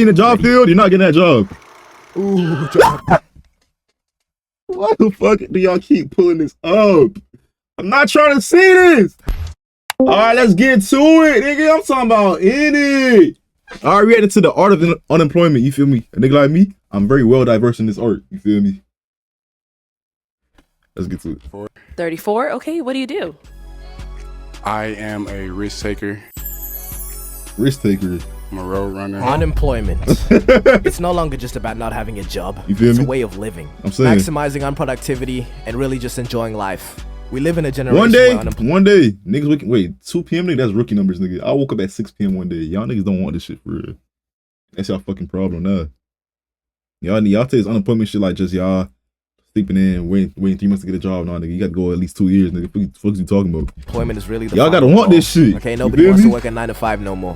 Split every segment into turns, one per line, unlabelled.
in the job field, you're not getting that job. Ooh, why the fuck do y'all keep pulling this up? I'm not trying to see this. All right, let's get to it, nigga. I'm talking about in it. All right, we headed to the art of unemployment. You feel me? A nigga like me, I'm very well diverse in this art. You feel me? Let's get to it.
34. Okay, what do you do?
I am a risk taker.
Risk taker.
I'm a road runner.
Unemployment. It's no longer just about not having a job.
You feel
it's
me?
a way of living.
I'm saying.
Maximizing unproductivity and really just enjoying life. We live in a generation
one day, niggas waking, wait, 2 p.m. nigga, that's rookie numbers, nigga. I woke up at 6 p.m. one day. Y'all niggas don't want this shit for real. That's y'all fucking problem now. Y'all take this unemployment shit like just y'all sleeping in, waiting 3 months to get a job. Nah, nigga, you gotta go at least 2 years, nigga. What the fuck you talking about?
Employment is really the
y'all gotta want this shit.
Okay, nobody wants to work a 9 to 5 no more.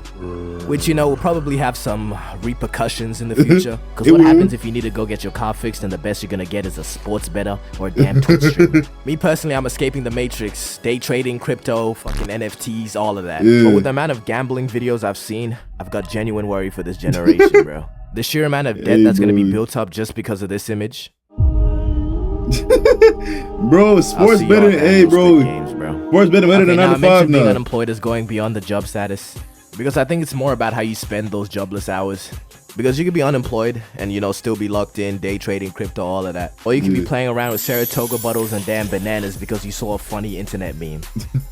Which, you know, will probably have some repercussions in the future. Because what happens if you need to go get your car fixed and the best you're gonna get is a sports better or a damn Twitch streamer? Me personally, I'm escaping the matrix. Day trading, crypto, fucking NFTs, all of that.
Yeah.
But with the amount of gambling videos I've seen, I've got genuine worry for this generation, bro. The sheer amount of debt that's gonna be built up just because of this image.
Bro, sports better than sports better than 9 to 5 now.
Being unemployed is going beyond the job status, because I think it's more about how you spend those jobless hours. Because you could be unemployed and, you know, still be locked in, day trading, crypto, all of that. Or you could be playing around with Saratoga bottles and damn bananas because you saw a funny internet meme.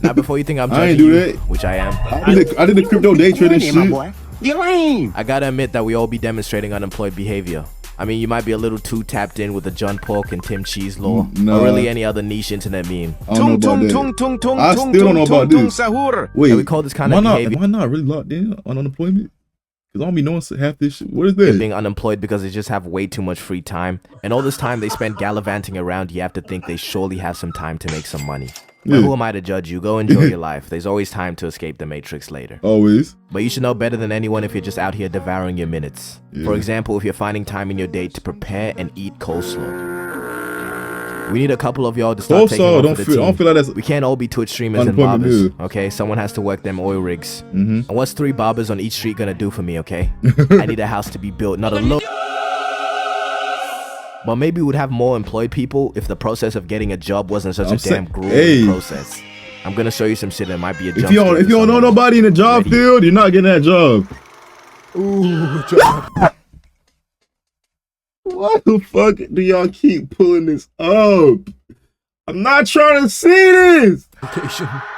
Now, before you think I'm judging you, which I am.
I did the crypto day trading shit.
You're lame. I gotta admit that we all be demonstrating unemployed behavior. I mean, you might be a little too tapped in with the John Pork and Tim Cheese law, or really any other niche internet meme.
I don't know about that. I still don't know about this. Wait,
we call this kind of behavior.
Am I not really locked in on unemployment? Because I don't be knowing half this shit. What is that?
They're being unemployed because they just have way too much free time. And all this time they spend gallivanting around, you have to think they surely have some time to make some money. But who am I to judge you? Go enjoy your life. There's always time to escape the matrix later.
Always.
But you should know better than anyone if you're just out here devouring your minutes. For example, if you're finding time in your day to prepare and eat coleslaw. We need a couple of y'all to start taking over the team. I don't feel like that's we can't all be Twitch streamers and barbers, okay? Someone has to work them oil rigs. And what's 3 barbers on each street gonna do for me, okay? I need a house to be built, not a look. But maybe we'd have more employed people if the process of getting a job wasn't such a damn grueling process. I'm gonna show you some shit that might be a jump.
If you don't know nobody in the job field, you're not getting that job. Ooh, job. Why the fuck do y'all keep pulling this up? I'm not trying to see this.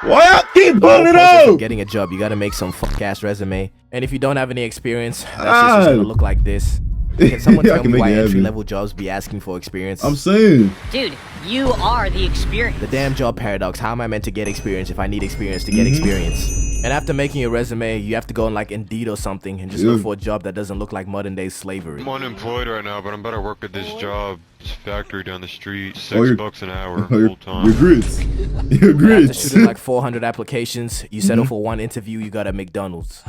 Why y'all keep pulling it up?
Getting a job, you gotta make some fuck ass resume. And if you don't have any experience, that's just gonna look like this. Can someone tell me why entry-level jobs be asking for experience?
I'm saying.
Dude, you are the experience.
The damn job paradox. How am I meant to get experience if I need experience to get experience? And after making your resume, you have to go on like Indeed or something and just look for a job that doesn't look like modern day slavery.
I'm unemployed right now, but I'm about to work at this job. This factory down the street. $6 an hour, full time.
Your grits. Your grits.
After shooting like 400 applications, you settle for one interview, you got at McDonald's.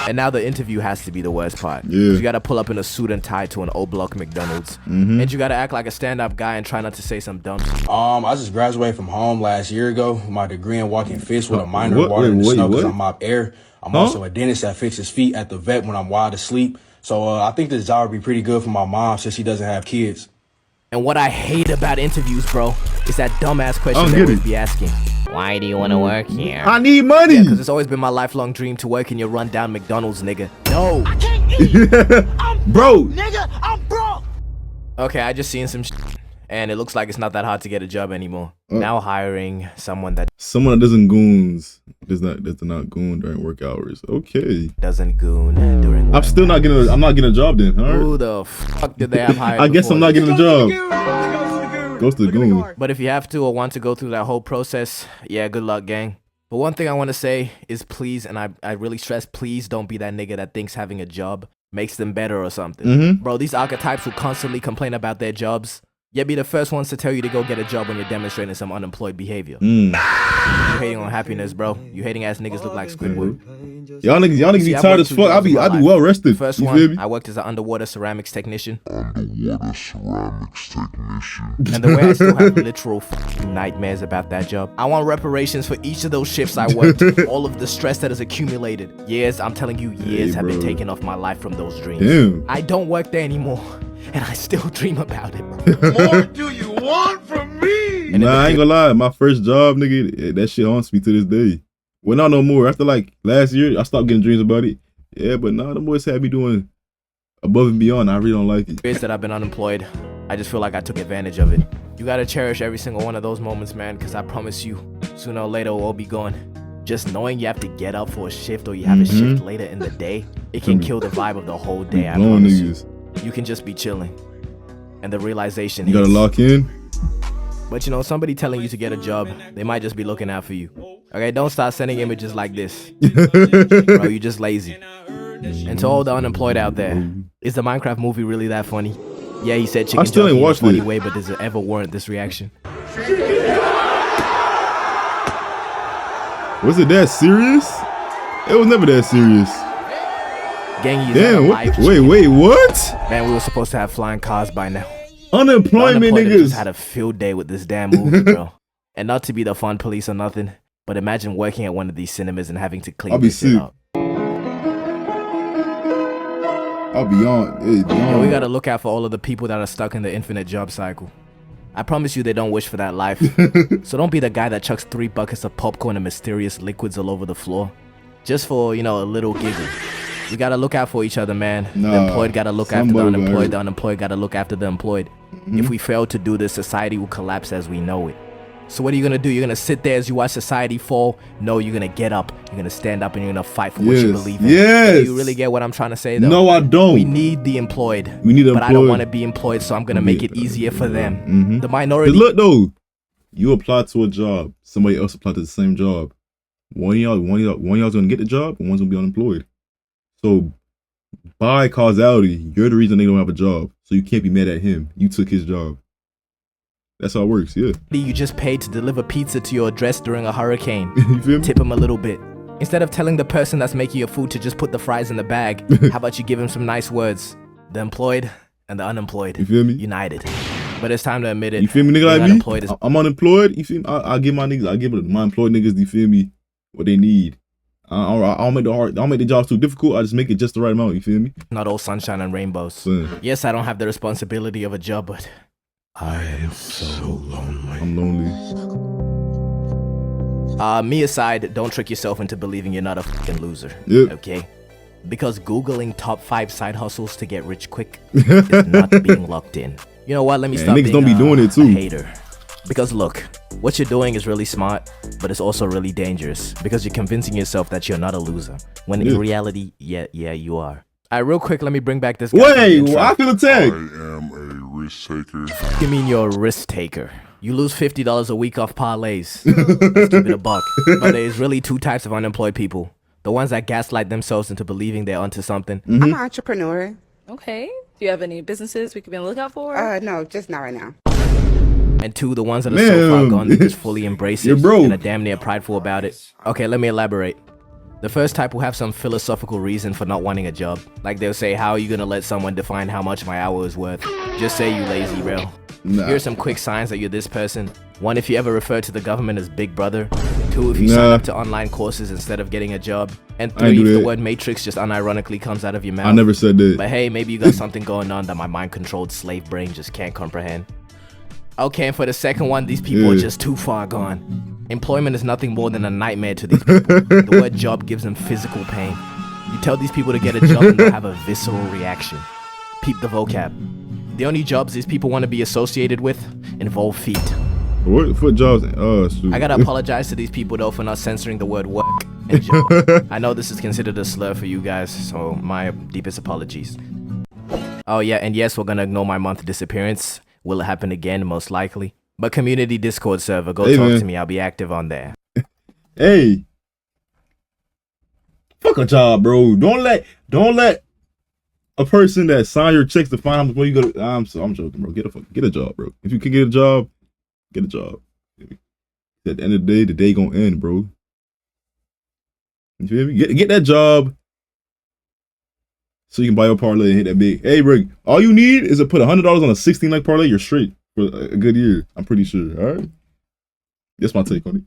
And now the interview has to be the worst part. You gotta pull up in a suit and tie to an O-block McDonald's. And you gotta act like a stand-up guy and try not to say some dumb shit.
I just graduated from home last year ago with my degree in walking fish with a minor in water in the snow because I mop air. I'm also a dentist that fixes feet at the vet when I'm wide asleep. So I think this job would be pretty good for my mom since she doesn't have kids.
And what I hate about interviews, bro, is that dumbass question they always be asking.
Why do you want to work here?
I need money.
Yeah, because it's always been my lifelong dream to work in your rundown McDonald's, nigga. No.
I can't eat. I'm
broke.
Nigga, I'm broke.
Okay, I just seen some shit, and it looks like it's not that hard to get a job anymore. Now hiring someone that
doesn't goons. Does not goon during work hours. Okay.
Doesn't goon during work
I'm not getting a job then. All right.
Who the fuck did they have hired?
I guess I'm not getting a job. Goes to the goon.
But if you have to or want to go through that whole process, yeah, good luck, gang. But one thing I want to say is please, and I really stress, please don't be that nigga that thinks having a job makes them better or something. Bro, these archetypes who constantly complain about their jobs, yet be the first ones to tell you to go get a job when you're demonstrating some unemployed behavior. You hating on happiness, bro. You hating ass niggas look like Squidward.
Y'all niggas be tired as fuck. I be well rested.
First
you feel me?
one, I worked as an underwater ceramics technician. And the way I still have literal nightmares about that job. I want reparations for each of those shifts I worked. All of the stress that has accumulated. Years, I'm telling you, years have been taken off my life from those dreams.
Damn.
I don't work there anymore, and I still dream about it.
More do you want from me?
Nah, I ain't gonna lie. My first job, nigga, that shit haunts me to this day. Well, not no more. After like last year, I stopped getting dreams about it. Yeah, but nah, the boys had me doing above and beyond. I really don't like it.
Years that I've been unemployed, I just feel like I took advantage of it. You gotta cherish every single one of those moments, man, because I promise you, sooner or later, we'll all be gone. Just knowing you have to get up for a shift or you have a shift later in the day, it can kill the vibe of the whole day. I promise you. You can just be chilling. And the realization
you gotta lock in.
But you know, somebody telling you to get a job, they might just be looking out for you. Okay, don't start sending images like this. Bro, you just lazy. And to all the unemployed out there, is the Minecraft movie really that funny? Yeah, he said chicken
still ain't
in a
watched
funny
it.
way, but does it ever warrant this reaction?
Was it that serious? It was never that serious.
Gang,
damn, what wait, what?
Man, we were supposed to have flying cars by now.
Unemployment niggas
just had a field day with this damn movie, bro. And not to be the fun police or nothing, but imagine working at one of these cinemas and having to clean this shit up.
I'll be on. Hey,
Yo, we gotta look out for all of the people that are stuck in the infinite job cycle. I promise you they don't wish for that life. So don't be the guy that chucks 3 buckets of popcorn and mysterious liquids all over the floor. Just for, you know, a little giggle. We gotta look out for each other, man. The employed gotta look after the unemployed. The unemployed gotta look after the employed. If we fail to do this, society will collapse as we know it. So what are you gonna do? You're gonna sit there as you watch society fall? No, you're gonna get up. You're gonna stand up and you're gonna fight for what you believe in. Do you really get what I'm trying to say, though?
No, I don't.
We need the employed.
We need
But I don't want to be employed, so I'm gonna make it easier for them. The minority.
Look though, you apply to a job. Somebody else applied to the same job. One of y'all's gonna get the job, and one's gonna be unemployed. So by causality, you're the reason they don't have a job. So you can't be mad at him. You took his job. That's how it works, yeah.
You just paid to deliver pizza to your address during a hurricane.
You feel me?
Tip him a little bit. Instead of telling the person that's making your food to just put the fries in the bag, how about you give him some nice words? The employed and the unemployed.
You feel me?
United. But it's time to admit it.
You feel me, nigga like me? I'm unemployed. You feel me? I give my niggas, I give my employed niggas, you feel me, what they need. I don't make the jobs too difficult. I just make it just the right amount. You feel me?
Not all sunshine and rainbows.
Son.
Yes, I don't have the responsibility of a job, but
I am so lonely.
I'm lonely.
Me aside, don't trick yourself into believing you're not a fucking loser.
Yep.
Okay? Because Googling top 5 side hustles to get rich quick is not being locked in. You know what? Let me stop
niggas
being
don't be doing it too.
A hater. Because look, what you're doing is really smart, but it's also really dangerous because you're convincing yourself that you're not a loser, when in reality, yeah, you are. Alright, real quick, let me bring back this guy.
Wait, I feel attacked.
I am a risk taker.
You mean you're a risk taker? You lose $50 a week off parlays. Let's keep it a buck. But there's really 2 types of unemployed people. The ones that gaslight themselves into believing they're onto something.
I'm an entrepreneur.
Okay. Do you have any businesses we could be on the lookout for?
No, just not right now.
And 2, the ones that are so far gone they just fully embrace it and are damn near prideful about it. Okay, let me elaborate. The first type will have some philosophical reason for not wanting a job. Like they'll say, how are you gonna let someone define how much my hour is worth? Just say you lazy, bro. Here are some quick signs that you're this person. 1, if you ever refer to the government as big brother. 2, if you sign up to online courses instead of getting a job. And 3, if the word matrix just unironically comes out of your mouth.
I never said that.
But hey, maybe you got something going on that my mind-controlled slave brain just can't comprehend. Okay, and for the second one, these people are just too far gone. Employment is nothing more than a nightmare to these people. The word job gives them physical pain. You tell these people to get a job and they'll have a visceral reaction. Peep the vocab. The only jobs these people want to be associated with involve feet.
What foot jobs? Oh, shoot.
I gotta apologize to these people though for not censoring the word work and job. I know this is considered a slur for you guys, so my deepest apologies. Oh yeah, and yes, we're gonna ignore my month disappearance. Will it happen again? Most likely. But community Discord server, go talk to me. I'll be active on there.
Hey, fuck a job, bro. Don't let a person that sign your checks to find how much money you go to. I'm joking, bro. Get a job, bro. If you can get a job, get a job. At the end of the day gonna end, bro. You feel me? Get that job so you can buy a parlay and hit that big. Hey, bro, all you need is to put $100 on a 16 leg parlay. You're straight for a good year. I'm pretty sure. All right. That's my take on it.